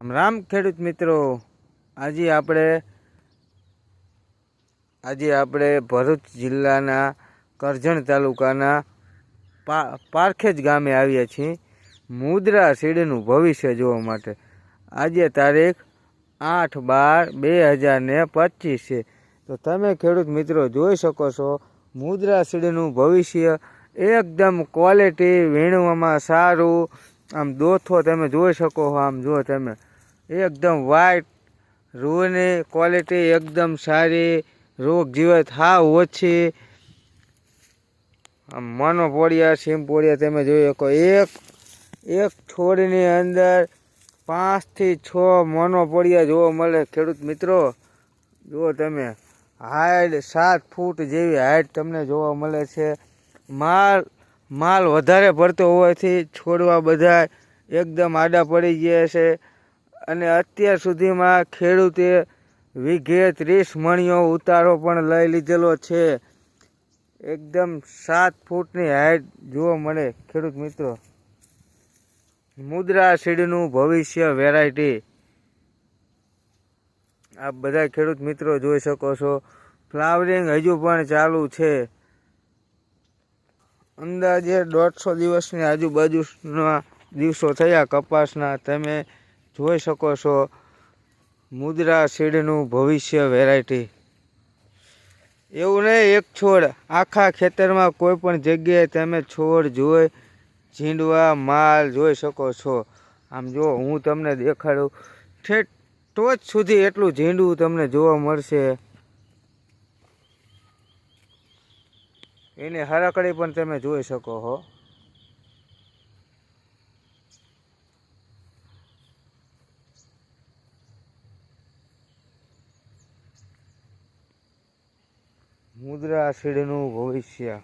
રામ ખેડૂત મિત્રો, આજે આપણે ભરૂચ જિલ્લાના કરજણ તાલુકાના પારખેજ ગામે આવ્યા છીએ મુદ્રા સીડનું ભવિષ્ય જોવા માટે। આજે તારીખ 8/12/2025 છે। તો તમે ખેડૂત મિત્રો જોઈ શકો છો મુદ્રા સીડનું ભવિષ્ય એકદમ ક્વોલિટી, વીણવામાં સારું, આમ દોથો તમે જોઈ શકો છો। આમ જો તમે એકદમ વાઇટ, રૂની ક્વોલિટી એકદમ સારી, રોગ જીવાત હાવ ઓછી, આમ મોનોપોડિયા, સિમ્પોડિયા તમે જોઈ શકો। એક છોડની અંદર 5 થી 6 મોનોપોડિયા જોવા મળે ખેડૂત મિત્રો। જુઓ તમે, હાઈટ 7 ફૂટ જેવી હાઈટ તમને જોવા મળે છે। માલ વધારે પડતો હોવાથી છોડવા બધા એકદમ આડા પડી ગયા છે અને અત્યાર સુધીમાં ખેડૂતે વીઘે 30 મણીઓ ઉતારો પણ લઈ લીધેલો છે। એકદમ 7 ફૂટની હાઈટ જોવા મળે ખેડૂત મિત્રો। મુદ્રા સીડનું ભવિષ્ય વેરાયટી આપ બધા ખેડૂત મિત્રો જોઈ શકો છો। ફ્લાવરિંગ હજુ પણ ચાલુ છે। અંદાજે 150 દિવસની આજુબાજુના દિવસો થયા કપાસના। તમે જોઈ શકો છો મુદ્રા સીડનું ભવિષ્ય વેરાયટી। એવું નહીં એક છોડ, આખા ખેતરમાં કોઈ પણ જગ્યાએ તમે છોડ જોઈ ઝીંડવા માલ જોઈ શકો છો। આમ જો હું તમને દેખાડું, ઠેઠ ટોચ સુધી એટલું ઝીંડવું તમને જોવા મળશે। એની હરકડી પણ તમે જોઈ શકો છો। મુદ્રા સીડનું ભવિષ્ય।